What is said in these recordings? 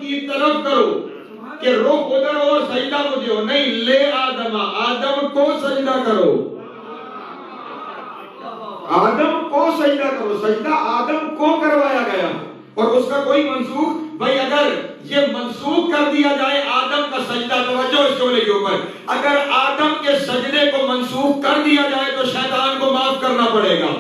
की तरफ करो कि रुख उधर और सजदा मुझे हो, नहीं, ले आदमा, आदम को सजदा करो, आदम को सजदा करो। सजदा आदम को करवाया गया और उसका कोई मंसूख, भाई अगर ये मंसूख कर दिया जाए आदम का सजदा, तवज्जो इस जुमले के ऊपर, अगर आदम के सजदे को मंसूख कर दिया जाए तो शैतान को माफ करना पड़ेगा।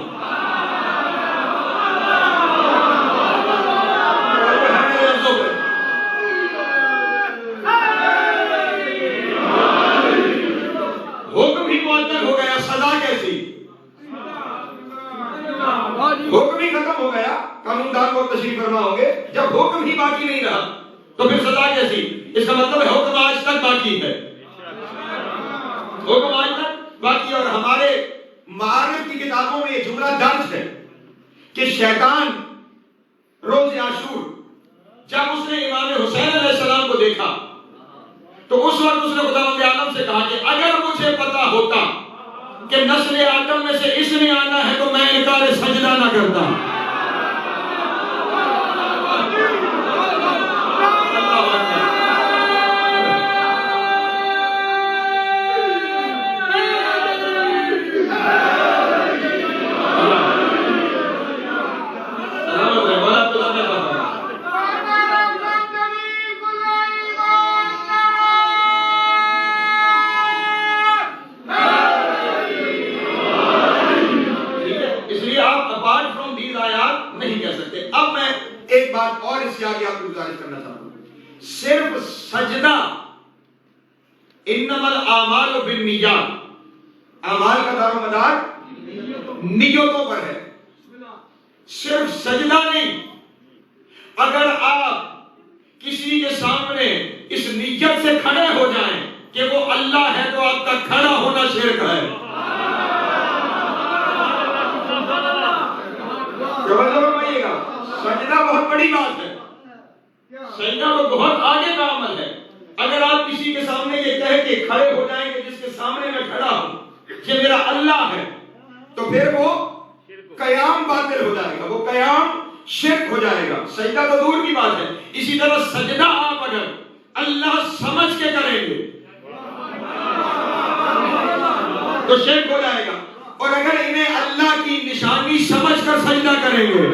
हुक्म ही मुअत्तल हो गया, सजा कैसी? हुक्म ही खत्म हो गया, कानूनदान को तशरीफ फरमा होंगे, जब हुक्म ही बाकी नहीं रहा तो फिर सजा कैसी? इसका मतलब है हुक्म आज तक बाकी है, हुक्म आज तक बाकी। और हमारे मारिफ की किताबों में जुमला दर्ज है कि शैतान रोज आशूर जब उसने इमाम हुसैन अलैहिस्सलाम को देखा तो उस वक्त उसने खुदावंद आलम से कहा कि अगर मुझे पता होता कि नस्ल आदम में से इसने आना है तो मैं इनकार सजदा ना करता। एक बात और इससे आगे आपको गुजारिश करना चाहता हूं, सिर्फ सजदा, इन्नमल आमाल बिन्नियात, अमाल का दारोमदार नियतों पर है, सिर्फ सजदा नहीं। अगर आप किसी के सामने इस नियत से खड़े हो जाएं कि वो अल्लाह है तो आपका खड़ा होना शिर्क है। सजदा बहुत बड़ी बात है, सजदा वो बहुत आगे का अमल है। अगर आप किसी के सामने ये कह के खड़े हो जाएंगे जिसके सामने मैं खड़ा हूं ये मेरा अल्लाह है, तो फिर वो कयाम बातिल हो जाएगा, वो कयाम शिर्क हो जाएगा। सजदा तो दूर की बात है, इसी तरह सजदा आप अगर अल्लाह समझ के करेंगे तो शिर्क हो जाएगा, और अगर इन्हें अल्लाह की निशानी समझ कर सजदा करेंगे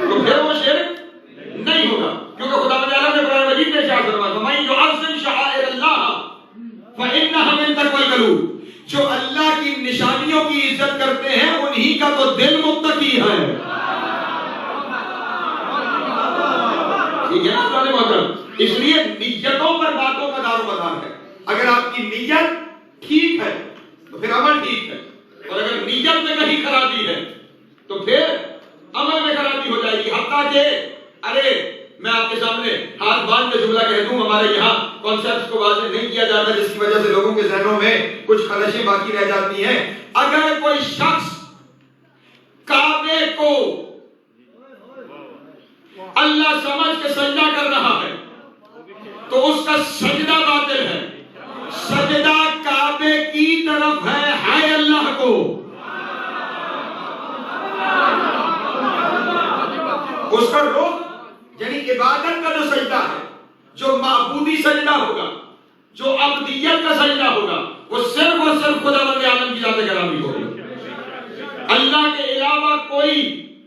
तो फिर वो शिर्क नहीं होगा, क्योंकि खुदा ने कुरान मजीद में इरशाद फरमाया, "मैं युअज़्ज़िम शआइर अल्लाह फइन्नहा मिन तक़वल क़ुलूब", जो अल्लाह की निशानियों की इज्जत करते हैं उन्हीं का तो दिल मुत्तकी है। ठीक है ना सारे मोहतरम? इसलिए नियतों पर बातों का दारोमदार है। अगर आपकी नियत ठीक है तो फिर अमल ठीक है, और अगर नियत में कहीं खराबी है तो फिर अमल में खराबी हो जाएगी। हत्ता के अरे मैं आपके सामने हाथ बांध के जुमला कह दूं, हमारे यहाँ कॉन्सेप्ट को वाज़ेह नहीं किया जाता जिसकी वजह से लोगों के जहनों में कुछ खलशें बाकी रह जाती हैं। अगर कोई शख्स काबे को अल्लाह समझ के सजदा कर रहा है तो उसका सजदा बातिल है। सजदा काबे की तरफ है अल्लाह को। उसका रुख यानी इबादत का जो सजदा है, जो माबूदी सजदा होगा, जो अब्दियत का सजदा होगा, वो सिर्फ और सिर्फ खुदावंद आलम की जात करामी होगी। अल्लाह के अलावा कोई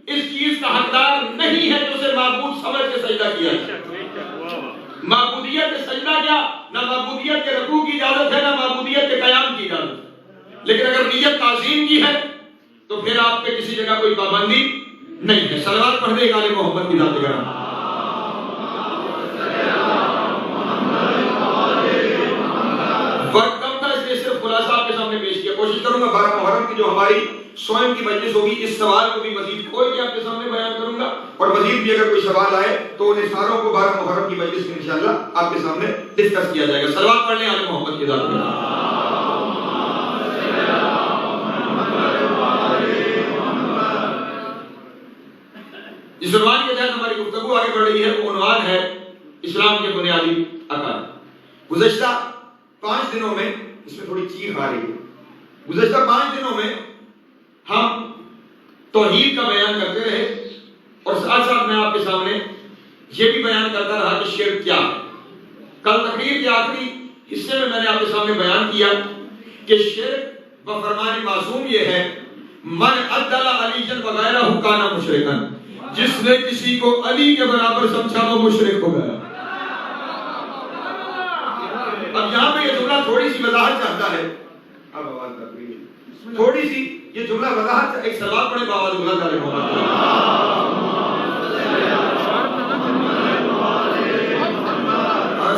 इस चीज का हकदार नहीं है जो उसे माबूद समझ के सजदा किया जाए। माबूदियत के सजदा क्या, ना माबूदियत के रुकू की इजाजत है, ना माबूदियत के कयाम की इजाजत। लेकिन अगर नियत ताज़ीम की है तो फिर आप पे किसी जगह कोई पाबंदी नहीं है। सलवात पढ़ दे गाले मोहम्मद की जात करामी। वक्त कम था इसलिए सिर्फ खुलासा आपके सामने पेश किया। कोशिश करूंगा 12 मुहर्रम की जो हमारी स्वयं की मजलिस होगी इस सवाल को भी मजीद खोल के आपके सामने बयान करूंगा, और मजीद भी अगर कोई सवाल आए तो उन सारों को 12 मुहर्रम की मजलिस में इंशाअल्लाह आपके सामने डिस्कस किया जाएगा। सलवात पढ़ लें आले मोहम्मद की जात करामी। जिस उन्वान के तहत हमारी गुफ्तगू आगे बढ़ रही है वो उन्वान है इस्लाम के बुनियादी अकायद। गुज़श्ता 5 दिनों में, इसमें थोड़ी चीख आ रही है, गुज़श्ता 5 दिनों में हम तौहीद का बयान करते रहे और साथ साथ मैं आपके सामने ये भी बयान करता रहा कि शिर्क क्या है। कल तकरीर के आखिरी हिस्से में मैंने आपके सामने बयान किया कि शिर्क व फरमान मासूम ये है, मन अद्दला अलीजन वगैरह काना मुशरिकन, जिसने किसी को अली के बराबर समझा वो मुशरिक हो गया। अब यहाँ पे ये जुमला थोड़ी सी वजाहत चाहता है, अब आवाज थोड़ी सी ये जुमला वजाहत, एक सवाल पढ़े बाबा बुलंद वाले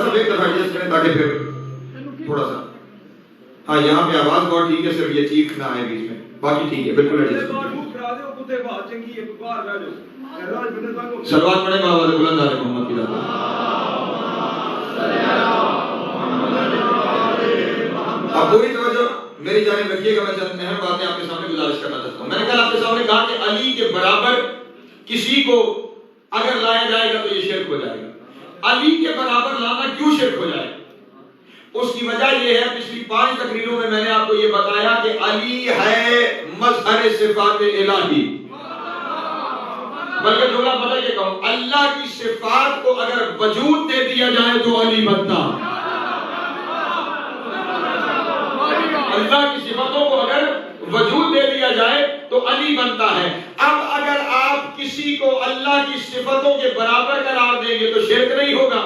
सब एक दफा एडजस्ट करें ताकि फिर थोड़ा सा, हाँ यहाँ पे आवाज बहुत ठीक है, सिर्फ ये चीख ना आए बीच में, बाकी ठीक है बिल्कुल एडजस्ट। सलवात पढ़े बाबा बुलंद वाले मोहम्मद की अब पूरी तवज्जो मेरी जानिब रखिएगा। मैं चंद अहम बातें आपके सामने गुजारिश करना चाहता हूं। मैंने कल आपके सामने कहा कि अली के बराबर किसी को अगर लाया जाएगा तो ये शिर्क हो जाएगा। अली के बराबर लाना क्यों शिर्क हो जाएगा? उसकी वजह यह है, पिछली 5 तकरीरों में मैंने आपको ये बताया कि अली है मज़हर सिफात इलाही, बल्कि जुमला बदल के कहूं, अल्लाह की सिफात को अगर वजूद दे दिया जाए तो अली बनता। अल्लाह की सिफातों को अगर वजूद दे दिया जाए तो अली बनता है। अब अगर आप किसी को अल्लाह की सिफतों के बराबर करार देंगे तो शिर्क नहीं होगा।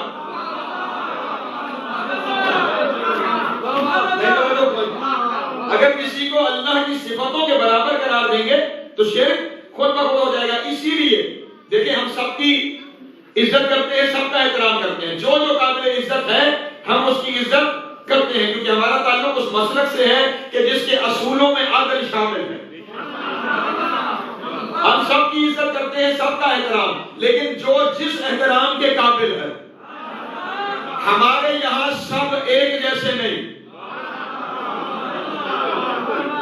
अगर किसी को अल्लाह की सिफतों के बराबर करार देंगे तो शिर्क खुद ब खुद हो जाएगा। इसीलिए देखिए, हम सबकी इज्जत करते हैं, सबका एहतराम करते हैं, जो जो काबिल इज्जत है हम उसकी इज्जत करते हैं, क्योंकि हमारा ताल्लुक उस मसलक से है कि जिसके असूलों में आदल शामिल है। हम सबकी इज्जत करते हैं, सबका एहतराम, लेकिन जो जिस एहतराम के काबिल है, हमारे यहाँ सब एक जैसे नहीं।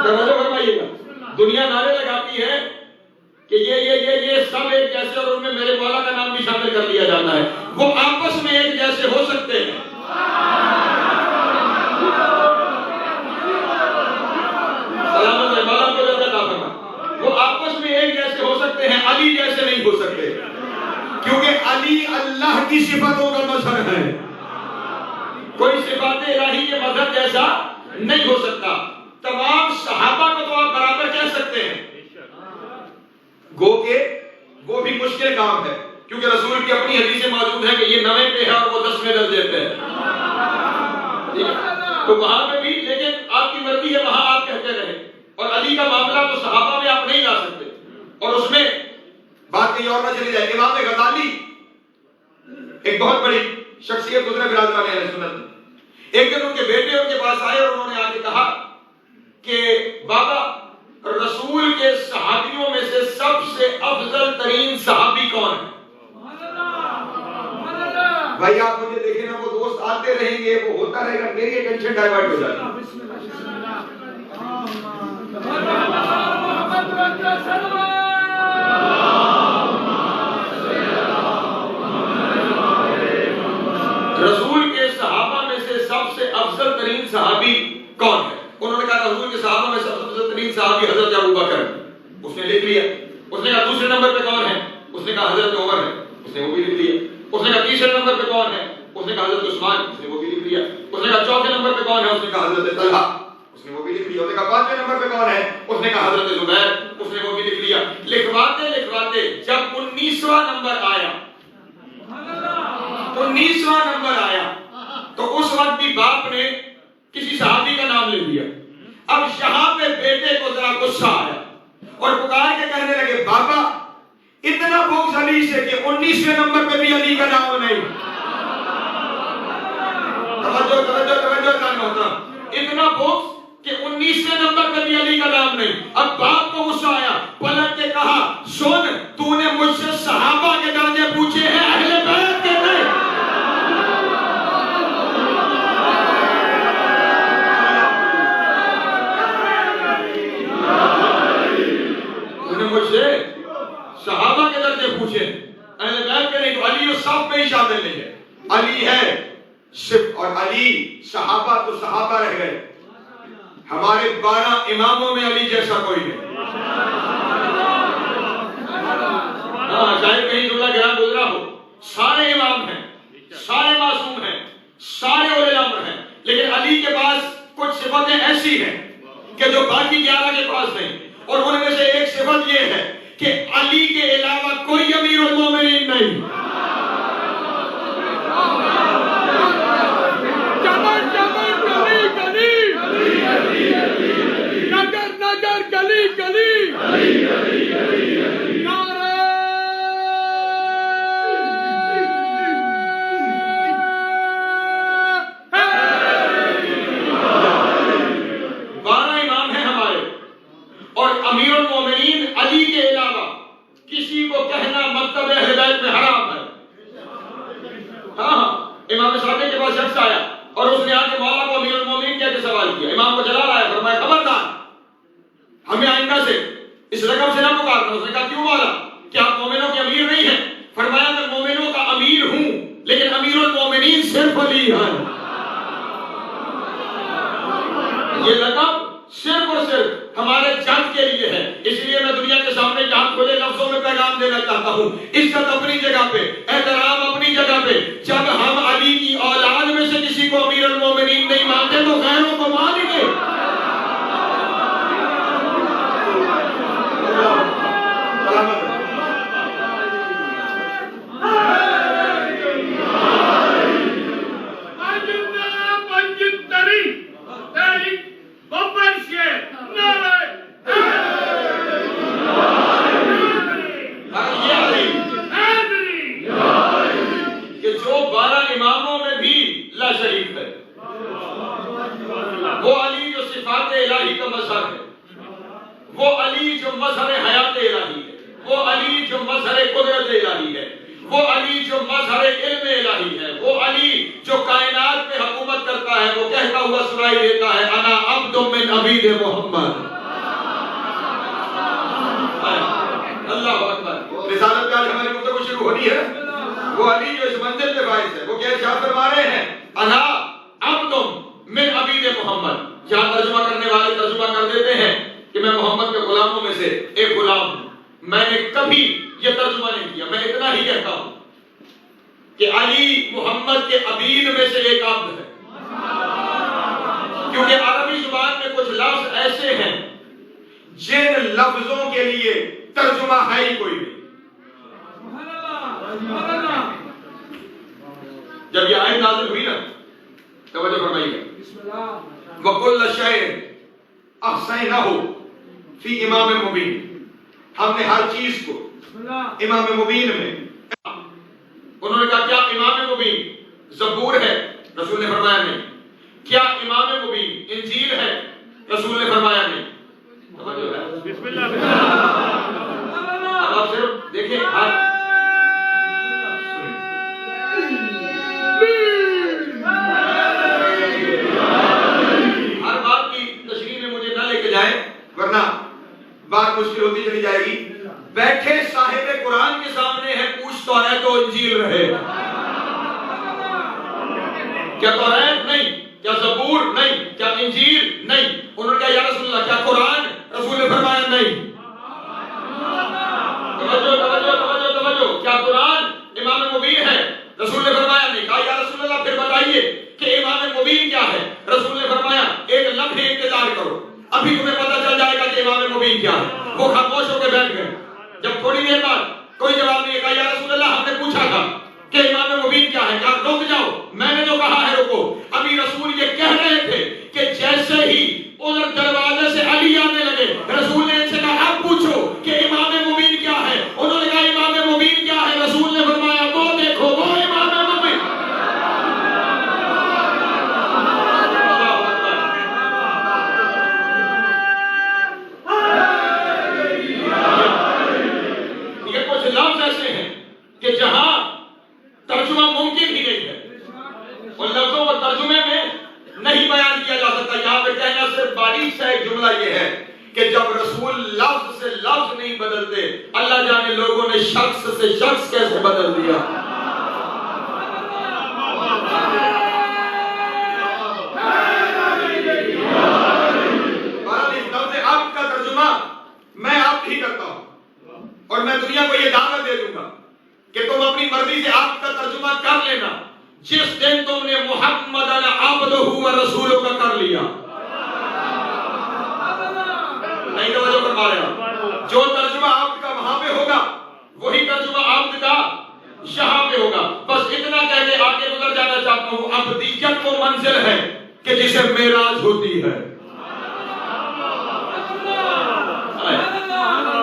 फरमाइएगा, दुनिया नारे लगाती है कि ये सब एक जैसे, और उनमें मेरे मौला का नाम भी शामिल कर लिया जाता है। वो आपस में एक जैसे हो सकते हैं, वो आपस में एक जैसे हो सकते हैं, अली जैसे नहीं हो सकते, क्योंकि अली अल्लाह की सिफतों का मजहर है। कोई सिफात इलाही के मजहर जैसा नहीं हो सकता। तमाम सहाबा को तो आप बराबर कह सकते हैं, गो के वो भी मुश्किल काम है, क्योंकि रसूल की अपनी हदीसें मौजूद है कि ये 9वें पे है और वो 10वें दर्जे पे है, तो वहां पे भी, लेकिन आपकी मर्जी है, वहां आप कहते रहे। और अली का मामला तो सहाबा में आप नहीं ला सकते, और उसमें बात कहीं और ना चली जाए। इमाम गजाली एक बहुत बड़ी शख्सियत गुजरे बिरादरान अहले सुन्नत। एक दिन उनके बेटे उनके पास आए और उन्होंने आके कहा कि बाबा, रसूल के सहाबियों में से सबसे अफजल तरीन सहाबी कौन है? भाई आप मुझे देखे ना, वो दोस्त आते रहेंगे, वो होता रहेगा, मेरी अटेंशन डाइवर्ट हो जाएगी। रसूल के सहाबा में से सबसे अफजल तरीन सहाबी कौन है? उन्होंने कहा रसूल के सहाबा में सबसे अफजल तरीन सहाबी हजरत अबू बकर। उसने लिख लिया। उसने कहा दूसरे नंबर पे कौन है? उसने कहा हजरत उमर है। उसने वो भी लिख लिया। उसने कहा तीसरे नंबर पे कौन है? उसने कहा हजरत उस्मान। उसने वो भी लिख लिया। उसने कहा चौथे नंबर पे कौन है? उसने कहा हजरत तलहा। उसने वो भी लिख लिया। उसने कहा पांचवें नंबर पे कौन है? उसने कहा हजरत जुबैर। उसने वो भी लिख लिया। लिखवाते लिखवाते जब 19वां नंबर आया, 19वां नंबर आया, तो उस वक्त भी बाप ने किसी सहाबी का नाम ले लिया। अब यहाँ पे बेटे को जरा गुस्सा आया और पुकार के कहने लगे, बाबा इतना बुग़्ज़ अली से कि 19वें नंबर पे भी अली का नाम नहीं। इतना बुग़्ज़ कि 19वें नंबर पे भी अली का नाम नहीं। अब बाप को गुस्सा आया, पलट के कहा, सुन, तूने मुझसे सहाबा के दर्जे पूछे हैं, अहले बैत के नहीं। तूने मुझसे सहाबा के दर्जे पूछे, अहले बैत के नहीं, तो अली उस सब में ही शामिल नहीं है। अली है सिर्फ, और अली सहाबा तो सहाबा रह गए। हमारे 12 इमामों में अली जैसा कोई नहीं। गिरा गुजरा हो, सारे इमाम हैं, सारे मासूम हैं, सारे औलिया अम्र हैं, लेकिन अली के पास कुछ सिफतें ऐसी हैं कि जो बाकी 11 के पास नहीं। और उनमें से एक सिफत ये है कि अली के अलावा कोई अमीरुल मोमिनीन नहीं। नगर नगर गली गली नारे 12 इमाम हैं हमारे, और अमीरुल मोमिनीन अली के अलावा किसी को कहना मकतब अहले बैत में हराम है। हाँ, इमाम सादिक के पास शख्स आया और उसने आके मौला को अमीरुल मोमिनीन कह के सवाल किया। इमाम को जला लाया, फरमाया खबरदार, हमें आइंदा से इस रकम से ना पुकारना। उसने कहा क्यों मौला, क्या आप मोमिनों के अमीर नहीं हैं? फरमाया मैं मोमिनों का अमीर हूं, लेकिन अमीरुल मोमिनीन सिर्फ अली है। ये लक़ब सिर्फ और सिर्फ हमारे जग के लिए है। इसलिए मैं दुनिया के सामने हाथ खोले लफ्जों में पैगाम देना चाहता हूं, इज्जत अपनी जगह पे, एहतराम अपनी जगह पे। जब हम अली की औलाद में से किसी को अमीरुल मोमिनीन नहीं मानते तो गैरों को मानेंगे। कि जो 12 इमामों में भी ला शरीक है, वो अली जो सिफात इलाही का मजहर है, वो अली जो मजहर हयात इलाही है, वो अली जो मजहर कुदरत इलाही है, वो अली जो मजहर इल्म इलाही है, वो अली जो कायनात पे हुकूमत करता है, वो कहता हुआ सुनाई देता है अना अब्दुम मिन अबीद मोहम्मद। अल्लाह अकबर। रिसालत का आज हमारी गुफ्तगू शुरू होनी है। वो अली जो इस मंजिल पे बाइस है, वो क्या इरशाद फरमा रहे हैं, अना अब्दुम मिन अबीद मोहम्मद। जहां तर्जुमा करने वाले तर्जुमा कर देते हैं कि मैं मोहम्मद के गुलामों में से एक गुलाम हूं, मैंने कभी ये तर्जुमा नहीं किया। मैं इतना ही कहता हूं कि अली मोहम्मद के अबीद में से एक अब्द है, क्योंकि अरबी जुबान में कुछ लफ्ज ऐसे हैं जिन लफ्जों के लिए तर्जुमा है ही कोई नहीं। जब ये आयत नाज़िल हुई ना, तवज्जो फरमाइएगा, वकुल्ल शैइन अहसैनहु फी इमाम मुबीन, हमने हर चीज को इमाम मुबीन में। उन्होंने कहा क्या इमाम मुबीन जबूर है? रसूल ने फरमाया नहीं। क्या इमाम मुबीन इंजील है? रसूल ने फरमाया नहीं। समझो अब आप सिर्फ देखें, हर बात की तशरीह में मुझे न लेके जाए, वरना बात मुश्किल होती चली जाएगी। बैठे साहिब कुरान के सामने है, पूछ तौरात तो इंजील रहे, क्या तौरात नहीं, क्या जबूर नहीं, क्या इंजील नहीं? उन्होंने कहा या रसूल अल्लाह, क्या कुरान? रसूल ने फरमाया नहीं। तवज्जो तवज्जो तवज्जो तवज्जो, क्या कुरान इमाम मुबीन है? रसूल ने फरमाया नहीं। कहा या रसूल अल्लाह फिर बताइए कि इमाम मुबीन क्या है? रसूल ने फरमाया एक लम्हे इंतजार करो, अभी तुम्हें पता चल जाएगा कि इमाम मुबीन क्या है। वो खामोश होकर बैठ गए। जब थोड़ी देर बाद कोई जवाब नहीं, कहा या रसूल अल्लाह हमने पूछा था कि इमाम मुबीन क्या है? कहा रुक जाओ, मैंने जो कहा है रुको। अभी रसूल ये कह रहे थे कि जैसे ही उधर दरवाजे से अली आने लगे, रसूल ने इनसे कहा अब पूछो कि इमाम मुबीन क्या है? उन्होंने कहा इमाम मुबीन क्या है? रसूल ने फरमाया वो देखो, वो इमाम मुबीन। ये कुछ लफ्ज ऐसे हैं कि जहां तर्जुमा मुमकिन ही नहीं है, उन लफ्जों को तर्जुमे में नहीं बयान किया जा सकता। यहाँ पे कहना सिर्फ बारीक सा एक जुमला ये है कि जब रसूल लफ्ज से लफ्ज नहीं बदलते, अल्लाह जाने लोगों ने शख्स से शख्स कैसे बदल दिया। इस लफ्ज अब का तर्जुमा मैं आप ही करता हूं, और मैं दुनिया को ये दावत दे दूंगा कि तुम अपनी मर्जी से आप का तर्जुमा कर लेना जिस दिन तुमने मुहम्मद अब्दुहु व रसूलुहु का कर लिया। नहीं तो वजह फरमा रहा, जो तर्जुमा आब्द का वहां पे होगा वही तर्जुमा आब्द का यहाँ पे होगा। बस इतना कह के आगे गुजर जाना चाहता हूं। अब्दियत वो मंजिल है कि जिसे मेराज होती है।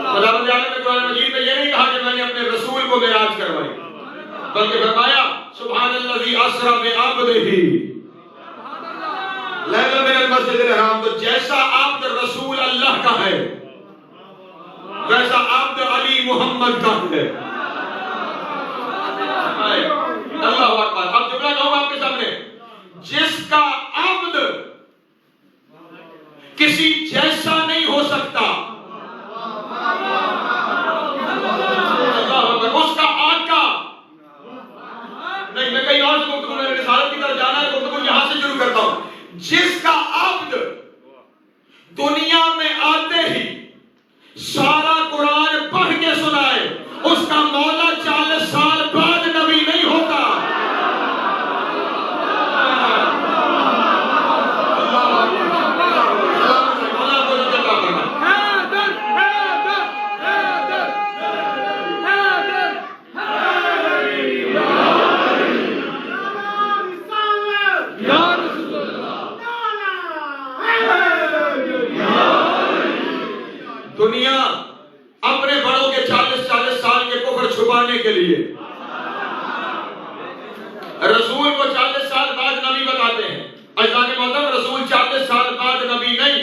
खुदावंद आलम ने कुरान मजीद में ये नहीं कहा कि मैंने अपने रसूल को मेराज करवाई, बल्कि फरमाया सुब्हानल्लाज़ी अस्रा बिअब्दिही लैला मिनल मस्जिदिल हराम। तो जैसा आब्द रसूल अल्लाह का है वैसा आब्द अली मोहम्मद का है। अल्लाहु अकबर। अब जुमला कहूंगा आपके सामने, जिसका आब्द किसी जैसा नहीं हो सकता, उसका आका नहीं। मैं कहीं और से गुफ्तगू में रिसालत की तरफ जाना है, गुफ्तगू यहां से शुरू करता हूं। जिसका आब्द दुनिया में आते ही सारा कुरान पढ़ के सुनाए, उसका मौला 40 साल बाद नबी नहीं होता। दुनिया अपने बड़ों के 40-40 साल के कुफ्र छुपाने के लिए रसूल को 40 साल बाद नबी बताते हैं। अज़ान मोहतरम, रसूल 40 साल बाद नबी नहीं,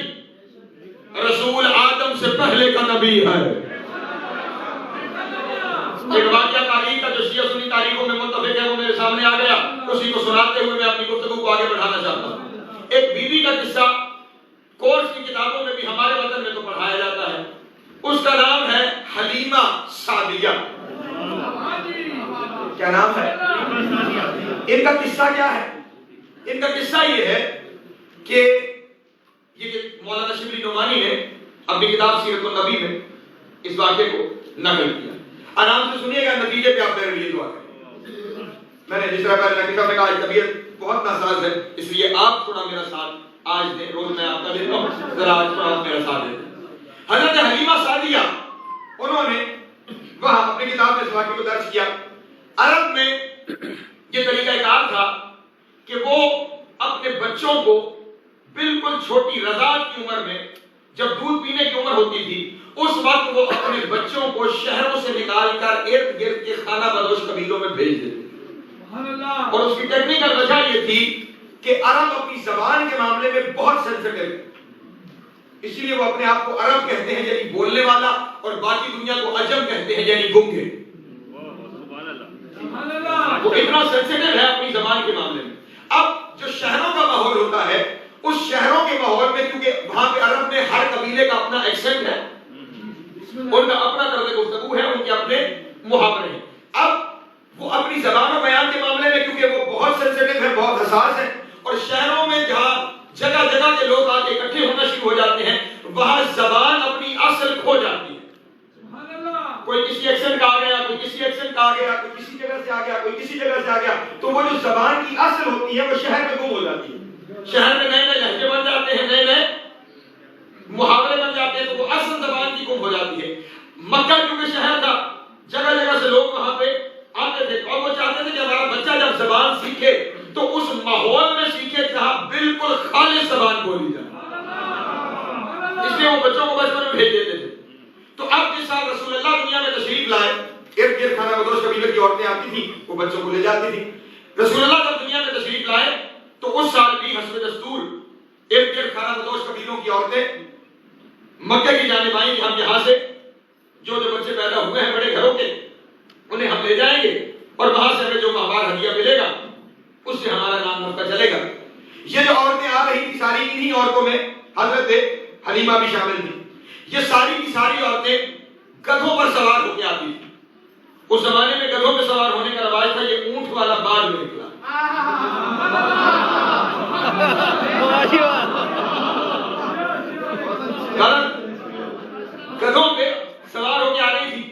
रसूल आदम से पहले का नबी है। एक वाक़या तारीख का जो शिया सुन्नी तारीखों में मुत्तफिक है वो मेरे सामने आ गया, उसी को सुनाते हुए मैं अपनी गुफ्तगू को आगे बढ़ाना चाहता हूँ। एक बीवी का किस्सा कोर्स की किताबों में भी हमारे वतन में तो पढ़ाया जाता है। उसका नाम है हलीमा सादिया। क्या नाम है इनका? किस्सा क्या है? इनका किस्सा ये है कि ये मौलाना शिबली नोमानी ने अपनी किताब सीरतुन नबी में इस वाक़े को नकल किया। आराम से सुनिएगा, नतीजे पे आप मेरे लिए दुआ करें। मैंने जिस तरह पहले नकीसा में कहा, तबीयत बहुत नासाज है, इसलिए आप थोड़ा मेरा साथ आज दे। रोज मैं आपका देता हूँ, जरा आज थोड़ा आप मेरा साथ दें। हज़रत हलीमा सादिया, उन्होंने वहां अपनी किताब में इस वाक़े को दर्ज किया। अरब में ये तरीक़ाकार था कि वो अपने बच्चों को बिल्कुल छोटी रज़ात की उम्र में, जब दूध पीने की उम्र होती थी, उस वक्त वो अपने बच्चों को शहरों से निकालकर इर्द गिर्द के खाना बदोश कबीलों में भेज देते। और उसकी टेक्निकल वजह ये थी कि अरब अपनी जबान के मामले में बहुत सेंसिटिव है, इसीलिए वो अपने आप को अरब कहते हैं यानी बोलने वाला, और बाकी दुनिया को अजम कहते हैं यानी गूंगे। वो इतना सेंसिटिव है अपनी जबान के मामले में। अब जो शहरों का माहौल होता है, उस शहरों के माहौल में, क्योंकि वहां पे अरब में हर कबीले का अपना एक्सेंट है, उनका अपना तर्ज गुफ्तगू है, उनके अपने मुहावरे हैं। अब वो अपनी जबान और बयान के मामले में, क्योंकि वो बहुत सेंसिटिव है, बहुत हसास है, और शहरों में जहां जगह जगह के लोग आके इकट्ठे होना शुरू हो जाते हैं, वहां जबान अपनी असल खो जाती है। कोई किसी एक्सेंट का आ गया, कोई किसी एक्सेंट का आ गया, कोई किसी जगह से आ गया, कोई किसी जगह से आ गया, तो वो जो जबान की असल होती है वो शहर में गुम हो जाती है। शहर में नए नए लहजे बन जाते हैं, नए नए मुहावरे बन जाते हैं, तो वो असल जबान की गुम हो जाती है। मक्का क्योंकि शहर था, जगह जगह से लोग वहां पे आते थे, और वो चाहते थे कि हमारा बच्चा जब जबान सीखे तो उस माहौल में सीखे जहां बिल्कुल खालिस जबान बोली जाए, इसलिए वो बच्चों को बचपन में भेज देते थे। तो अब जिस साल रसूलुल्लाह दुनिया में तशरीफ लाए, इर्द गिर्द खाना बदोश कबीले की औरतें आती थी, वो बच्चों को ले जाती थी। रसूलुल्लाह जब दुनिया में तशरीफ लाए तो उस साल भी हस्ब दस्तूर इर्द गिर्द खाना बदोश कबीलों की औरतें मक्के की जानिब आई, हम यहाँ से जो जो बच्चे पैदा हुए हैं बड़े घरों के, उन्हें हम ले जाएंगे, और वहां से हमें जो माहवार हदिया मिलेगा उससे हमारा नाम नफका चलेगा। ये जो औरतें आ रही थी, सारी इन्हीं औरतों में हजरत हलीमा भी शामिल थी। ये सारी की सारी औरतें गधों पर सवार होकर आती थी। उस जमाने में गधों पे सवार होने का रवाज था, ये ऊंट वाला बाद में निकला। गधों पे सवार होकर आ रही थी।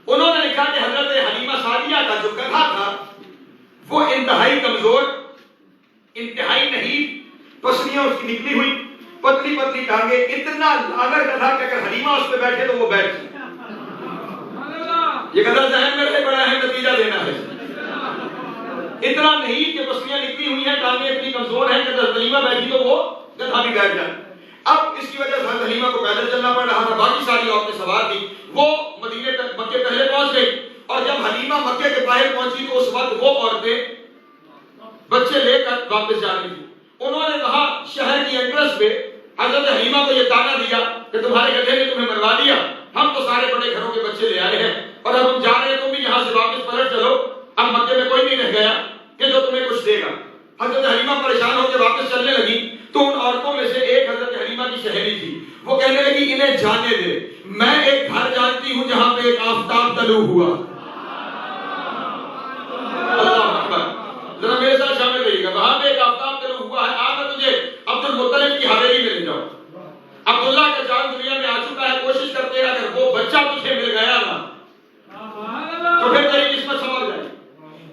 उन्होंने लिखा कि हजरत हलीमा सादिया का जो गधा था वो इंतहाई कमजोर, इंतहाई नहीं, पसलियां उसकी निकली हुई, पतली पतली टांगे, इतना लागर गधा कि अगर हलीमा उस पर बैठे तो वो बैठ जाए। ये गधा जहन में रहे, बड़ा है, नतीजा देना है। इतना नहीं कि पसलियां निकली हुई हैं, टांगे इतनी कमजोर हैं कि अगर हलीमा बैठी तो वो गधा भी बैठ जाए। अब इसकी वजह से हलीमा को पैदल चलना पड़ रहा था, बाकी सारी औरतें सवार थी। वो मदीने तक, मक्के पहले पहुंच गई, और जब हलीमा मक्के के बाहर पहुंची तो उस वक्त वो औरतें बच्चे लेकर वापस जा रही थी। उन्होंने वहां शहर की एंट्रेंस पे हजरत हलीमा को यह ताना दिया कि तुम्हारे गधे ने तुम्हें मरवा दिया, हम तो सारे बड़े घरों के बच्चे ले आए हैं और अब हम जा रहे हैं, तुम भी यहाँ से वापस पलट चलो, अब मक्के में कोई नहीं रह गया कि जो तुम्हें कुछ देगा। हजरत हलीमा परेशान होकर वापस चलने लगी तो उन औरतों में से एक हजरत हलीमा की सहेली थी, वो कहने लगी इन्हें जाने दे, मैं एक घर जानती हूं जहां पे एक आफताब तलू हुआ। अल्लाह अकबर, जरा मेरे साथ शामिल रहिएगा, वहां पे एक आफताब तलू हुआ है, आज मैं तुझे अब्दुल मुत्तलिब की हवेली में ले जाऊं। अब्दुल्ला का चांद दुनिया में आ चुका है, कोशिश करते हैं अगर वो बच्चा तुझे मिल गया ना तो फिर तेरी किस्मत संवर जाएगी।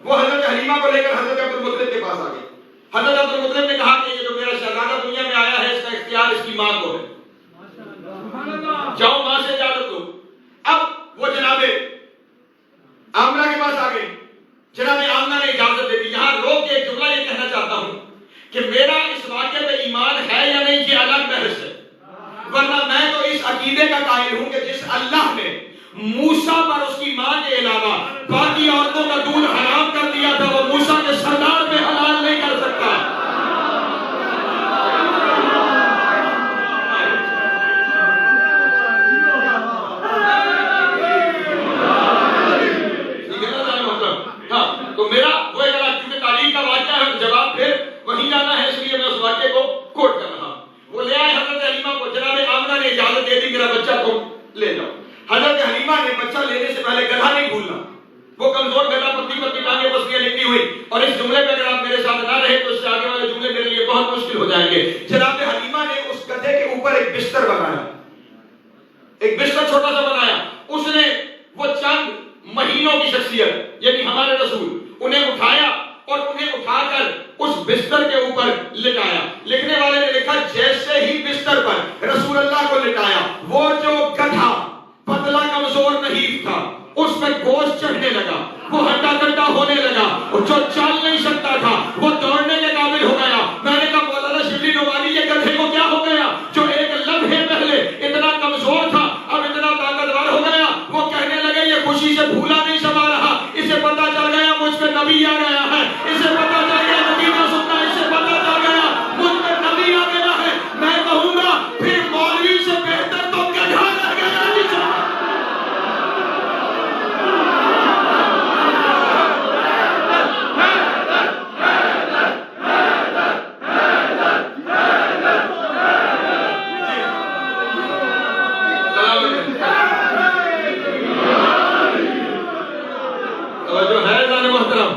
वो हजरत हलीमा को लेकर हजरत अब्दुल मुत्तलिब के पास आ गए। हजरत अब्दुल मुत्तलिब ने कहा कि ये जो मेरा शहजादा दुनिया में आया है इसका इख्तियार इसकी मां को है, जाओ मां से इजाजत लो। अब वो जनाबे आमना के पास आ गए, जनाबे आमना ने इजाजत दे दी। यहां रोक के एक जुमला ये कहना चाहता हूं कि मेरा इस वाक़े पे ईमान है या नहीं ये अलग बहस है, वरना मैं तो इस अकीदे का कायल हूं कि जिस अल्लाह ने मूसा पर उसकी मां के अलावा बाकी औरतों का दूध हराम कर दिया था, वो मूसा के सरदार पे हलाल नहीं कर सकता। हाँ, तो मेरा वो क्योंकि तारीख का वाक़या है, जवाब फिर वहीं जाना है, इसलिए मैं उस वाक़े को कोट कर रहा हूं। वो ले आए हजरत हलीमा को, जनाब आमना ने इजाजत दे दी मेरा बच्चा तुम ले जाओ। हजरत हलीमा ने बच्चा लेने से पहले गधा नहीं भूलना, वो कमजोर गधा, पतली पतली टांगे पसलियां निकली हुई, और इस जुमले पे अगर आप मेरे साथ ना रहे तो इससे आगे वाले जुमले मेरे लिए बहुत मुश्किल हो जाएंगे। जनाब हलीमा ने उस गधे के ऊपर एक बिस्तर बनाया, एक बिस्तर छोटा सा बनाया। उसने वो चंद महीनों की शख्सियत यानी हमारे रसूल, उन्हें उठाया और उन्हें उठाकर उस बिस्तर के ऊपर लिटाया। लिखने वाले ने लिखा जैसे ही बिस्तर पर रसूल अल्लाह को लिटाया, वो जो गधा पतला कमजोर नहीं था उस पर गोश्त चढ़ने लगा, वो हड्डा कट्टा होने लगा, और जो चल नहीं सकता था वो दौड़ने के काबिल हो गया। मैंने कहा मौलाना शिबली नोमानी ये गधे को क्या हो गया जो एक लम्हे पहले इतना कमजोर था अब इतना ताकतवर हो गया। वो कहने लगे ये खुशी से भूला नहीं समा रहा, इसे पता चल गया मुझ पे नबी आ गया है, इसे पता चल गया नतीजा सुनना, इसे पता चल गया मुझ पे नबी आ गया है। मैं कहूंगा फिर मौलवी से बेहतर तो गधा रह गया। जो है जाने मोहतरम,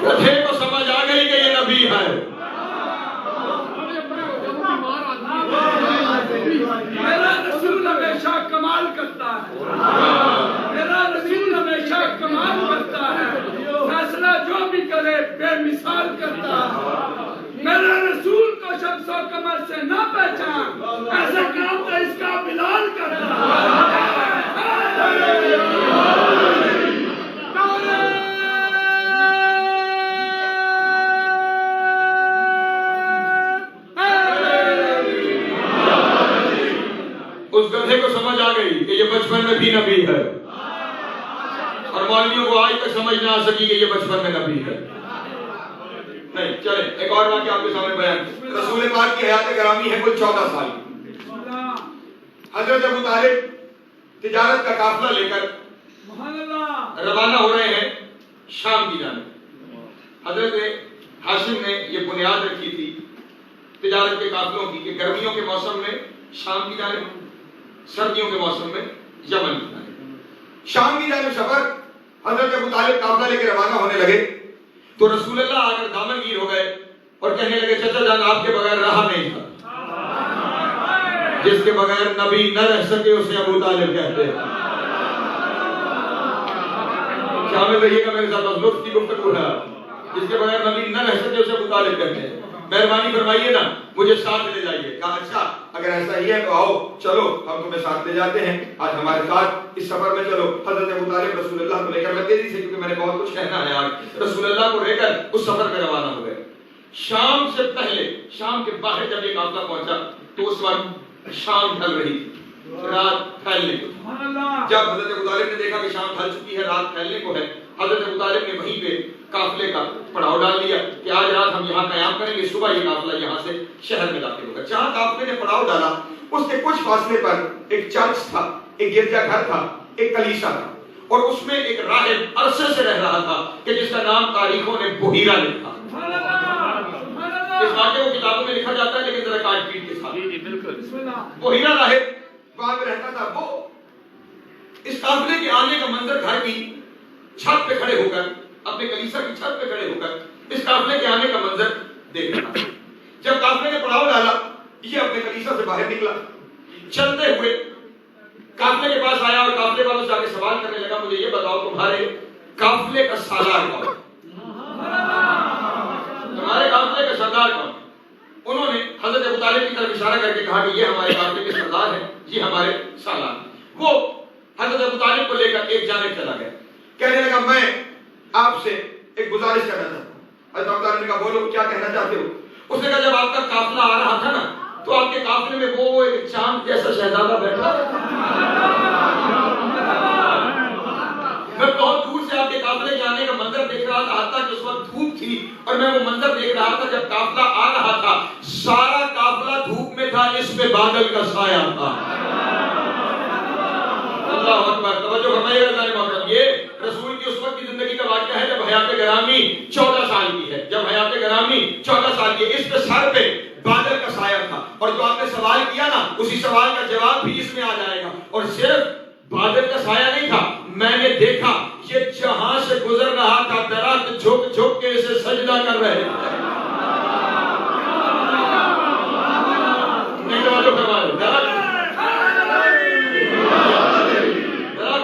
गधे को समझ आ गई कि ये नबी है। मेरा रसूल हमेशा कमाल करता है, मेरा रसूल हमेशा कमाल करता है, फैसला जो भी करे बेमिसाल करता है। मेरा रसूल को शख्स और कमर से ना पहचान, ऐसे काम तो इसका बिलाल करता है। उस गधे को समझ आ गई कि ये बचपन में भी नबी है, और मौलवियों को आज तक समझ ना आ सकी कि ये बचपन में नबी है। नहीं चले एक और वाक़या आपके सामने बयान। रसूल पाक की हयात करामी है कुल 14 साल। हजरत अबू तालिब तिजारत का काफिला लेकर रवाना हो रहे हैं शाम की जानिब। हजरत हाशिम ने ये बुनियाद रखी थी तिजारत के काफिलों की कि गर्मियों के मौसम में शाम की जानिब, सर्दियों के मौसम में यमन की जानिब। शाम की जानिब सफर हजरत अबू तालिब काफिला लेकर रवाना होने लगे तो रसूलुल्लाह आकर दामनगीर हो गए और कहने लगे चाचा जान आपके बगैर रहा नहीं था, जिसके बगैर नबी न रह सके उसे अबू तालिब कहते हैं। शामिल रहिएगा मेरे साथ, बस लुत्फ की गुफ्तगू है, जिसके बगैर नबी न रह सके उसे मुतालिब करते हैं। मेहरबानी फरमाइए ना, मुझे साथ ले जाइए। कहा अच्छा अगर ऐसा ही है तो आओ, चलो हम तुम्हें साथ ले जाते हैं, आज हमारे साथ इस सफर में चलो। हजरत अबू तालिब रसूलुल्लाह को लेकर, मैं तेजी से क्योंकि मैंने बहुत कुछ कहना है आज, रसूलुल्लाह को लेकर उस सफर में रवाना हो गए। शाम से पहले, शाम के बाहर जब ये काफिला पहुंचा तो उस वक्त शाम ढल रही थी, रात फैलने को। जब हजरत अबू तालिब ने देखा कि शाम ढल चुकी है, रात फैलने को है, हजरत अबू तालिब ने वहीं पे काफिले का पड़ाव डाल दिया कि आज रात हम यहाँ कयाम करेंगे, सुबह ये काफिला यहाँ से शहर में दाखिल होगा। जहाँ काफिले ने पड़ाव डाला उसके कुछ फासले पर एक चर्च था, एक गिरजाघर था, एक कलीसा था, और उसमें एक राहिब अरसे से रह रहा था कि जिसका नाम तारीखों ने बुहीरा लिखा। इस वाक़े को किताबों में लिखा जाता है लेकिन जरा काट पीट के साथ। जी बिल्कुल। बुहीरा राहिब वहां पे रहता था। वो इस काफिले के आने का मंजर घर की छत पे खड़े होकर, अपने कलीसा की छत पे खड़े होकर इस काफिले के आने का मंजर देख रहा था। जब काफिले ने पड़ाव डाला, ये अपने कलीसा से बाहर निकला, चलते हुए काफिले के पास आया और काफिले वालों से आके सवाल करने लगा, मुझे ये बताओ तुम्हारे काफिले का सालार कौन? तुम्हारे काफिले का सरदार कौन? उन्होंने हजरत अबू तालिब की तरफ इशारा करके कहा कि ये हमारे काफिले के सरदार हैं, ये हमारे सालार। वो हजरत अबू तालिब को लेकर एक जानिब चला गया, कहने लगा मैं आपसे एक गुजारिश करना चाहता हूँ। हजरत अबू तालिब ने कहा बोलो क्या कहना चाहते हो? उसने कहा जब आपका काफिला आ रहा था ना तो आपके काफिले में वो एक चांद जैसा शहजादा बैठा, मैं बहुत दूर से आपके काफिले के आने का मंजर देख रहा था, हत्ता कि उस वक्त धूप थी और मैं वो मंजर देख रहा था जब काफिला आ रहा था, सारा काफिला धूप में था, इसमें बादल का साया था। अल्लाह अकबर। तवज्जो फरमाइएगा ज़ालिम मोहतरम, ये रसूल की उस वक्त की जिंदगी का वाक़या है जब हयात गरामी 14 साल की है, जब हयात गरामी 14 साल की। इस पे सर पे बादल का साया था, और जो आपने सवाल किया ना उसी सवाल का जवाब भी इसमें आ जाएगा। और सिर्फ बादल का साया नहीं था, मैंने देखा ये जहां से गुजर रहा था दरख्त झुक झुक के इसे सजदा कर रहे थे।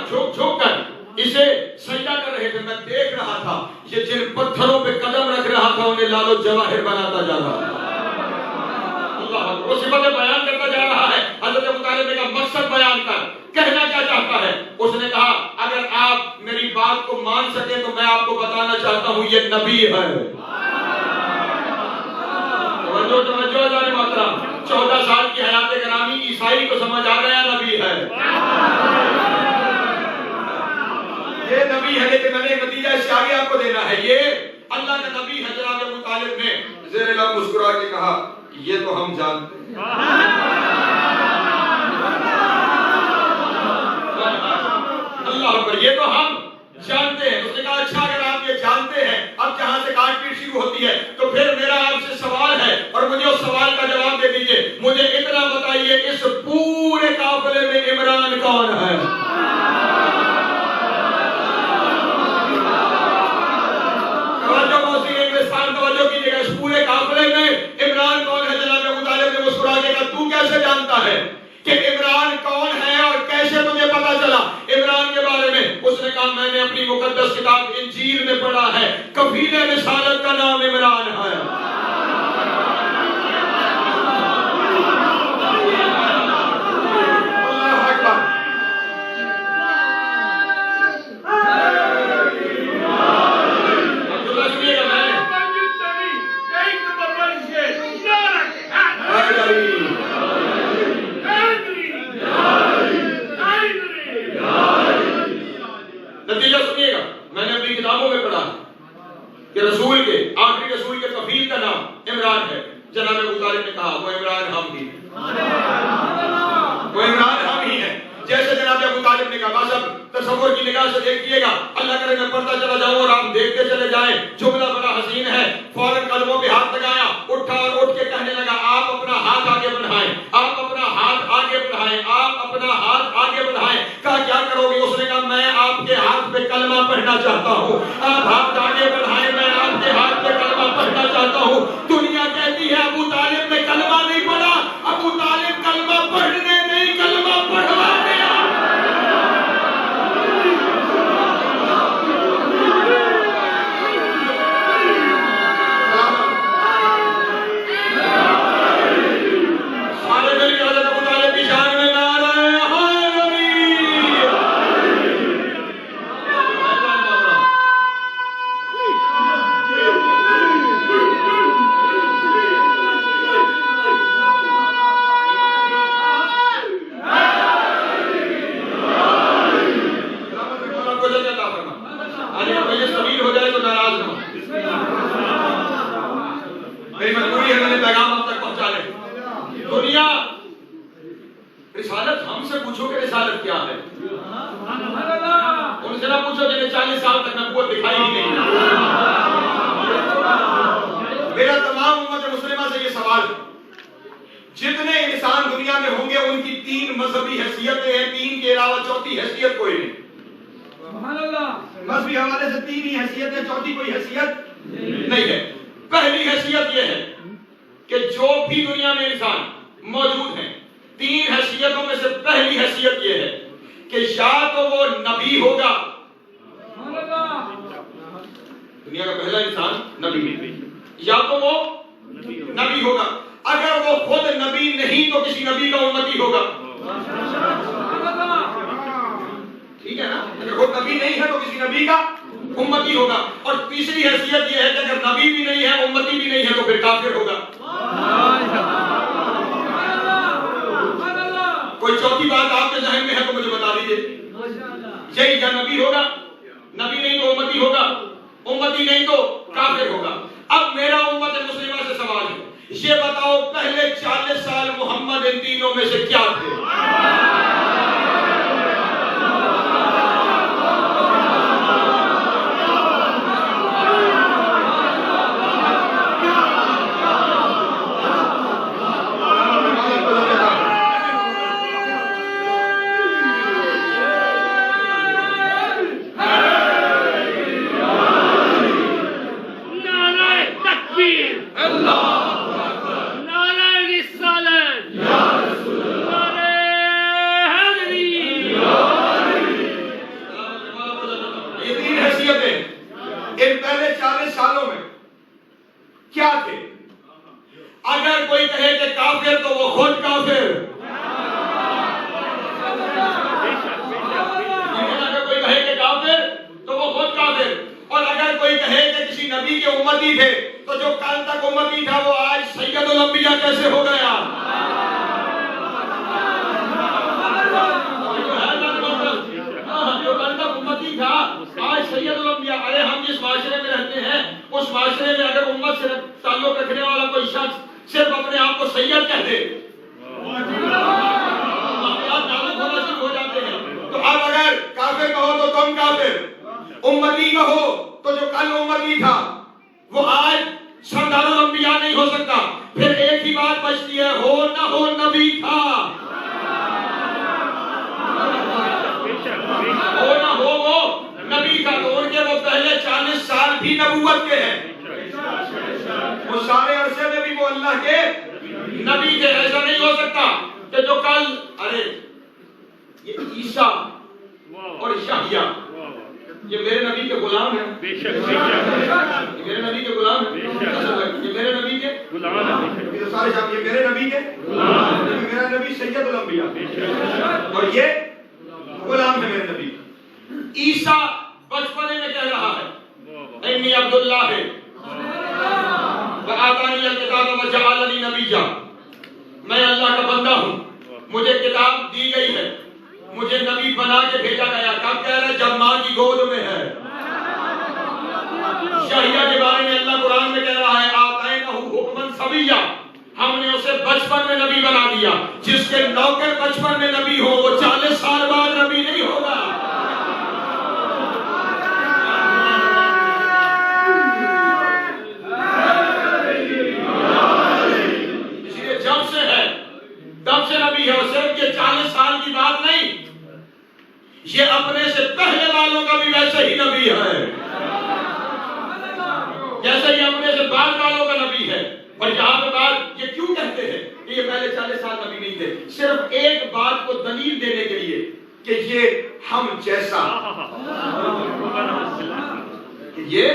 झुक झुक कर इसे सजदा कर रहे थे। मैं देख रहा था ये जिन पत्थरों पे कदम रख रहा था उन्हें लालो जवाहिर बनाता जा रहा था। वो सिफतें बयान करता जा रहा है। हज़रत अबू तालिब ने कहा मकसद बयान कर, कहना क्या चाहता है? उसने कहा अगर आप मेरी बात को मान सके तो मैं आपको बताना चाहता हूँ ये नबी है। तवज्जो जाने मोहतरम, 14 साल की हयात गरामी ईसाई को समझ आ गया नबी है, ये नबी है। लेकिन मैंने नतीजा इससे आगे आपको देना है, ये अल्लाह का नबी है। जनाब अबू तालिब ने ज़ेर लब मुस्कुरा के कहा ये तो हम जानते हैं। अल्लाह अकबर, ये तो हम जानते हैं। उसने कहा अच्छा अगर आप ये जानते हैं, अब जहां से काटपीट शुरू होती है तो फिर मेरा आपसे सवाल है और मुझे उस सवाल का जवाब दे दीजिए। मुझे इतना बताइए इस पूरे काफिले में इमरान कौन है? तवज्जो कीजिएगा, इस पूरे काफिले में इमरान कौन है? जनाब अबू तालिब ने मुस्कुरा के कहा तू कैसे जानता है कि इमरान कौन है और कैसे तुझे पता चला इमरान के बारे में? उसने कहा मैंने अपनी मुकद्दस किताब इंजील में पढ़ा है, कफीले रिसालत का नाम इमरान है। नतीजा सुनिएगा, मैंने अपनी किताबों में पढ़ा कि रसूल के आखिरी रसूल के कफील का नाम इमरान है। जनाब अबू तालिब ने कहा वो इमरान हम ही है, वो इमरान हम ही है। जैसे जनाब अबू तालिब ने कहा, बस अब तसव्वुर की निगाह से देखिएगा, अल्लाह करे मैं पढ़ता चला जाऊं और आप देखते चले जाएं। जुमला बड़ा हसीन है। फौरन कदमों पे हाथ लगाया, उठा और उठ के कहने लगा आप अपना हाथ आगे बढ़ाएं, आप अपना हाथ आगे बढ़ाएं, आप अपना हाथ आगे बढ़ाएं। कहा क्या करोगे? उसने कहा मैं आपके हाथ पे कलमा पढ़ना चाहता हूँ। आप हाथ आगे बढ़ाएं, मैं आपके हाथ पे कलमा पढ़ना चाहता हूँ। दुनिया कहती है अबू तालिब ने कलमा नहीं पढ़ा। अबू तालिब कलमा पढ़ने नहीं, कलमा पढ़वाने जरा पूछो जिन्हें 40 साल तक नबूवत दिखाई ही नहीं। मेरा तमाम उम्मत मुस्लिमा से ये सवाल है, जितने इंसान दुनिया में होंगे उनकी 3 मजहबी हैसियतें हैं, 3 के अलावा चौथी हैसियत कोई नहीं। मजहबी हवाले से 3 ही हैसियत है, चौथी कोई हैसियत नहीं है। पहली हैसियत यह है कि जो भी दुनिया में इंसान मौजूद हैं, 3 हैसियतों में से पहली हैसियत यह है कि या तो वो नबी होगा, दुनिया का पहला इंसान नबी, या तो वो नबी होगा। अगर वो खुद नबी नहीं तो किसी नबी का उम्मती होगा, ठीक है ना? अगर खुद नबी नहीं है तो किसी नबी का उम्मती होगा। और तीसरी हैसियत यह है कि अगर नबी भी नहीं है, उम्मती भी नहीं है, तो फिर काफिर होगा। कोई चौथी बात आपके ज़हन में है तो मुझे बता दीजिए। यही, या नबी होगा, नबी नहीं तो उम्मती होगा, उम्मती नहीं तो काफिर होगा। अब मेरा उम्मत मुस्लिमा से सवाल है, ये बताओ पहले 40 साल मोहम्मद इन तीनों में से क्या थे? इन पहले 40 सालों में क्या थे? अगर कोई कहे कि काफिर तो वो खुद काफिर, अगर कोई कहे कि काफिर तो वो खुद काफिर, और अगर कोई कहे कि किसी नबी के उम्मती थे तो जो कल तक उम्मती था वो आज सैयदुल अंबिया कैसे हो गया? जो कल तक उम्मती था आज सैयदुल अंबिया। अरे हम जिस माशरे में रहते हैं उस माशरे में अगर उम्मत से ताल्लुक रखने वाला कोई शख्स सिर्फ अपने आप को सैयद कह दे, ताल्लुक होना शुरू हो जाते हैं। तो अब अगर काफिर कहो तो तुम काफिर, उम्मती कहो तो जो कल उम्मती था वो आज सरदारुल अंबिया नहीं हो सकता। फिर एक ही बात बचती है, हो ना हो नबी था, हो ना हो वो नबी का। तो उनके वो पहले 40 साल भी नबूवत के हैं, वो सारे अरसे में भी वो अल्लाह के नबी थे। ऐसा नहीं हो सकता कि जो कल, अरे ये ईसा और याहया ये मेरे नबी के गुलाम हैं, बेशक बेशक ये मेरे नबी के गुलाम हैं, ये मेरे नबी के गुलाम हैं, ये सारे साहब ये मेरे नबी के गुलाम हैं, मेरा नबी सैयदुल अंबिया और ये गुलाम है मेरे नबी। ईसा बचपने में कह रहा है इन्नी अब्दुल्लाह है व आतानी अल-किताब व जअलनी नबिय्या, मैं अल्लाह का बंदा हूं, मुझे किताब दी गई है, मुझे नबी बना के भेजा गया। कब कह रहा है? जब मां की गोद में है। याहया के बारे में अल्लाह कुरान में कह रहा है आतैनहु हुक्मन सबिय्या, हमने उसे बचपन में नबी बना दिया। जिसके नौकर बचपन में नबी हो वो 40 साल बाद नबी नहीं होगा। इसलिए जब से है तब से नबी है। सिर्फ ये 40 साल की बात नहीं, ये अपने से पहले वालों का भी वैसे ही नबी है जैसे ही अपने से बाद वालों का नबी है। और यहाँ पे बात ये क्यों कहते हैं कि ये पहले 40 साल नबी नहीं थे? सिर्फ एक बात को दलील देने के लिए कि ये हम जैसा, ये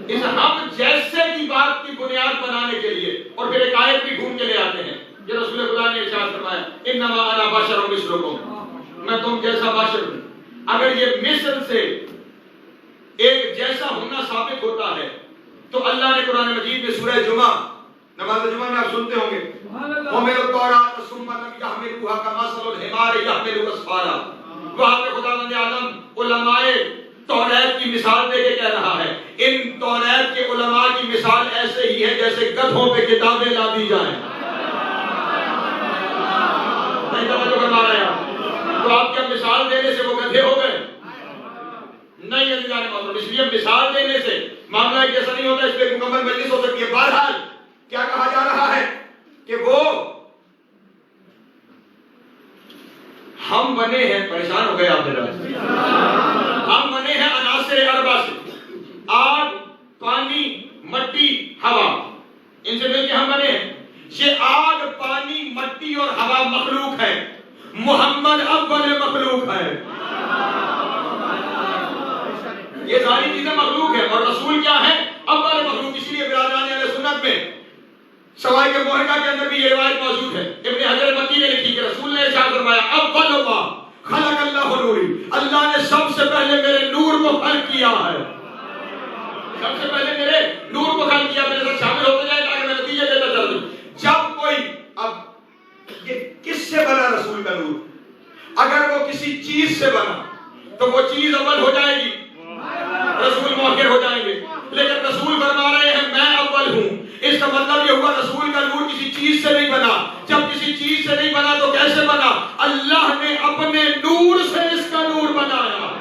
इस हम जैसे की बात की बुनियाद बनाने के लिए। और फिर एक आयत भी ढूंढ के ले आते हैं, ये रसूल खुदा ने इरशाद फरमाया इन्नमा अना बशरुम मिस्लुकुम, मैं तुम जैसा बशर हूं। अगर ये मिस्ल से एक जैसा होना साबित होता है तो अल्लाह ने कुरान मजीद में सूरह जुमा, नमाज जुमा में आप सुनते होंगे, उमिरु तौरात सुम्मा लम यहमिलुहा कमसलुल हिमार यहमिलु अस्फारा। वहां पे खुदावंद आलम उलमाए तौरात की मिसाल देके कह रहा है, इन तौरात के उलमा की मिसाल ऐसे ही है जैसे गधों पे किताबें ला दी जाएं। नहीं समझ में आ रहा है? तो आप क्या मिसाल देने से वो गधे हो गए? इसलिए मिसाल देने से मामला एक जैसा नहीं होता, इसलिए मुकम्मल मजलिस हो सकती है। बहरहाल क्या कहा जा रहा है कि वो हम बने हैं, परेशान हो गए आप जरा, हम बने हैं अनासिर अरबा से, आग, पानी, मट्टी, हवा, इनसे मिलकर हम बने हैं। ये आग, पानी, मट्टी और हवा मखलूक है, मोहम्मद अव्वल मखलूक है। ये सारी चीजें मखलूक है और रसूल क्या है? अव्वल मखलूक। इसलिए बिरादरान अहले सुन्नत में सवाई के मुहर्रका के अंदर भी ये रिवायत मौजूद है। इब्न हजर मक्की ने लिखी कि रसूल ने इरशाद फरमाया, अव्वल मा खलक़ल्लाहु नूरी, अल्लाह ने सबसे पहले मेरे नूर को खल्क़ किया है। सबसे पहले मेरे नूर को खल्क़ किया। मेरे साथ शामिल होते जाए ताकि मैं नतीजे देता चलूं। जब कोई, अब ये किससे बना रसूल का नूर? अगर वो किसी चीज से बना तो वो चीज अव्वल हो जाएगी, रसूल मुअक्खिर हो जाएंगे। लेकिन रसूल फरमा रहे हैं मैं अव्वल हूं, इसका मतलब ये हुआ रसूल का नूर किसी चीज से नहीं बना। जब किसी चीज से नहीं बना तो कैसे बना? अल्लाह ने अपने नूर से इसका नूर बनाया।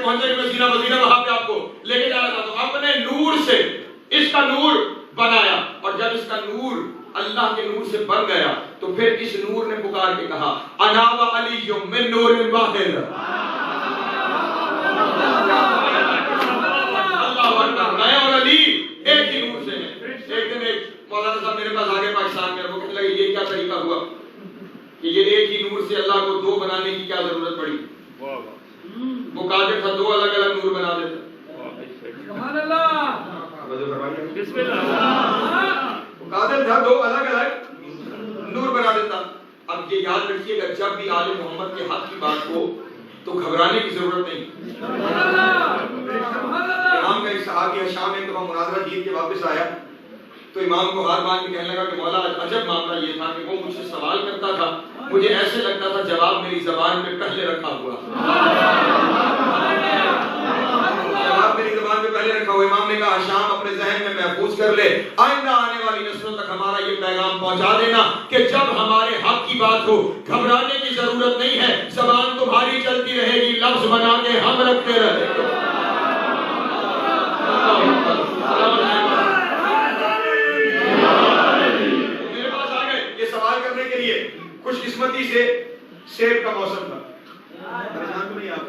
मदीना मदीना वहां पे आपको लेके जा रहा था, तो अपने नूर से इसका नूर बनाया। और जब इसका नूर अल्लाह के नूर से बन गया तो फिर इस नूर ने पुकार के कहा, अना व अली मिन नूरिल वाहिद। अल्लाह अकबर, मैं और अली एक ही नूर से हैं। एक दिन एक मौलाना साहब मेरे पास आ गए पाकिस्तान में, वो कहने लगे ये क्या तरीका हुआ कि ये एक ही नूर से अल्लाह को दो बनाने की क्या जरूरत पड़ी? वो कादिर था, दो अलग अलग नूर बना देता। सुभान अल्लाह, वो कादिर था, दो अलग अलग नूर बना देता। अब ये याद रखिएगा, जब भी आले मोहम्मद के हक की बात हो तो घबराने की जरूरत नहीं। इमाम का एक सहाबी शाम में एक दफा मुनाजरा जीत के वापस आया तो इमाम को हाथ बांध के कहने लगा कि मौला अजब मामला ये था कि वो मुझसे सवाल करता था, मुझे ऐसे लगता था जवाब मेरी जबान पे पहले रखा हुआ। जवाब मेरी जबान पे पहले रखा हुआ। इमाम ने कहा शाम अपने जहन में महफूज कर ले, आइंदा आने वाली नस्लों तक हमारा ये पैगाम पहुंचा देना कि जब हमारे हक की बात हो घबराने की जरूरत नहीं है, जबान तुम्हारी चलती रहेगी, लफ्ज बना के हम रखते रहेंगे। मेरे पास आ गए ये सवाल करने के लिए, खुशकिस्मती से सेब का मौसम था। परेशान तो नहीं आप?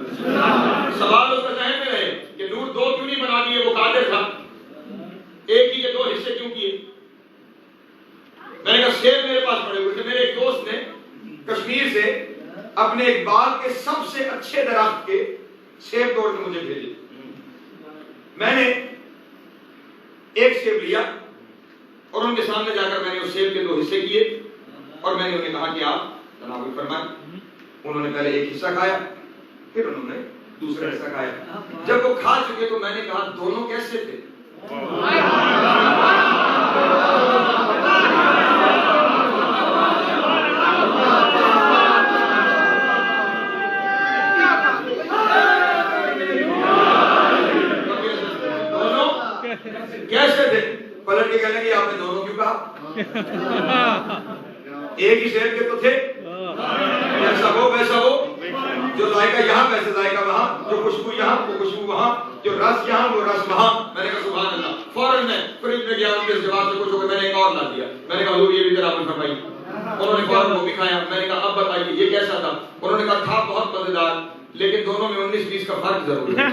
सवाल उसका जहन में रहे कि नूर दो क्यों नहीं बना दिए? वो कादिर था, एक ही के दो हिस्से क्यों किए? मैंने कहा सेब मेरे पास पड़े हुए थे, मेरे एक दोस्त ने कश्मीर से अपने एक बाग के सबसे अच्छे दरख्त के सेब तोड़ के मुझे भेजे। मैंने एक सेब लिया और उनके सामने जाकर मैंने उस सेब के दो हिस्से किए और मैंने उन्हें कहा कि आप तनावुल फरमाएं। उन्होंने पहले एक हिस्सा खाया, फिर उन्होंने दूसरा हिस्सा खाया। जब वो खा चुके तो मैंने कहा दोनों कैसे थे? कैसे थे? पलट के कहने की आपने दोनों क्यों कहा? एक ही शेर के तो थे, जैसा हो वैसा हो, जो जायका यहाँ वैसे जायका वहाँ, जो खुशबू यहाँ वो खुशबू वहाँ, जो रस यहाँ वो रस वहाँ। मैंने कहा सुभान अल्लाह। फौरन मैं फ्रिज में गया, उनके जवाब से कुछ हो गया, मैंने एक और ला दिया। मैंने कहा हुजूर ये भी जरा फरमाइए। उन्होंने फौरन वो भी खाया। मैंने कहा अब बताइए ये कैसा था? उन्होंने कहा था बहुत मजेदार, लेकिन दोनों में 19-20 का फर्क जरूर है।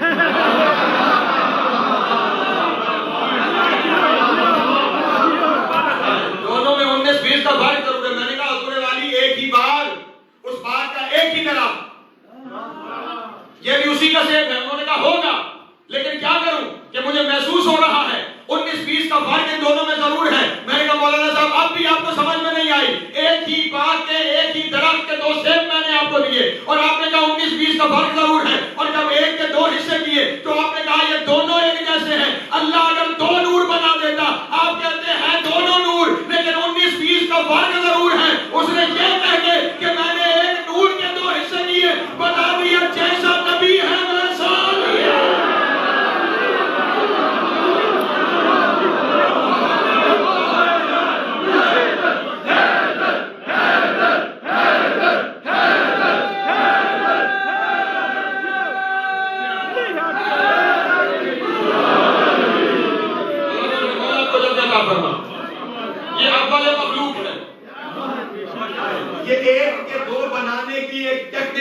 दोनों में 19-20 का फर्क जरूर है। मैंने कहा हजूर वाली एक ही बाग, उस बाग का एक ही तरफ, ये भी उसी का सेब है। उन्होंने कहा होगा, लेकिन क्या करूं कि मुझे महसूस हो रहा है 19-20 का फर्क इन दोनों में जरूर है। मैंने कहा मौलाना साहब अब भी आपको समझ में नहीं आई, एक ही बाग के एक ही दरख्त के दो सेब मैंने आपको दिए और आपने कहा 19-20 का फर्क जरूर है, और जब एक के दो हिस्से किए तो आपने कहा ये दोनों एक जैसे हैं। अल्लाह अगर दो नूर बना देता, आप कहते हैं दोनों नूर, लेकिन 19-20 का फर्क जरूर है। उसने ये कह के कि मैंने एक नूर के दो हिस्से किए, बता दिया जैसा नबी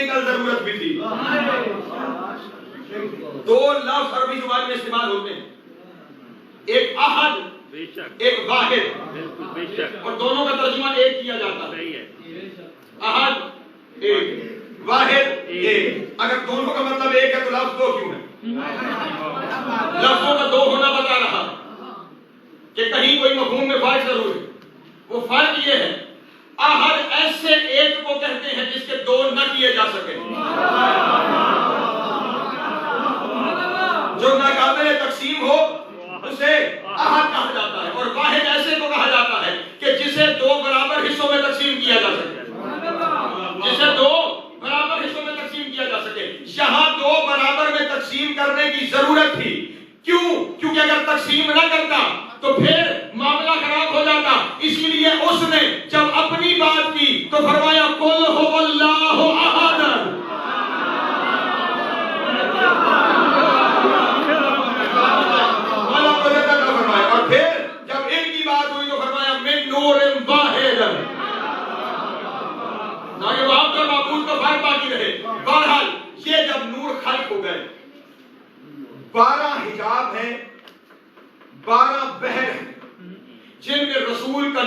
टेक्निकल जरूरत भी थी। दो लफ्ज अरबी जुबान में इस्तेमाल होते हैं, एक अहद, एक वाहिद, और दोनों का तर्जुमा एक किया जाता है। अहद एक, वाहिद एक। अगर दोनों का मतलब एक है तो लफ्ज दो क्यों है? लफ्जों का दो होना बता रहा कि कहीं कोई मफहूम में फर्क जरूर है। वो फर्क ये है, अहद ऐसे एक को कहते हैं जिसके दो न किए जा सके, जो नाकाबिल तकसीम हो उसे अहद कहा जाता है, और वाहिद ऐसे को कहा जाता है कि जिसे दो बराबर हिस्सों में तकसीम किया जा सके, जिसे दो बराबर हिस्सों में तकसीम किया जा सके। यहां दो बराबर में तकसीम करने की जरूरत थी। क्यों? क्योंकि अगर तकसीम न करता तो फिर मामला खराब हो जाता। इसीलिए उसने जब अपनी बात की तो फरमाया कुल हुवल्लाहु अहद। और फिर जब इनकी बात हुई तो फरमाया मिन नूरिन वाहिद, ताकि वहां पर माबूद का फर्क बाकी रहे। बहरहाल ये जब नूर खल्क हो गए, 12 हिजाब हैं, 12 बहर हैं जिनमें रसूल का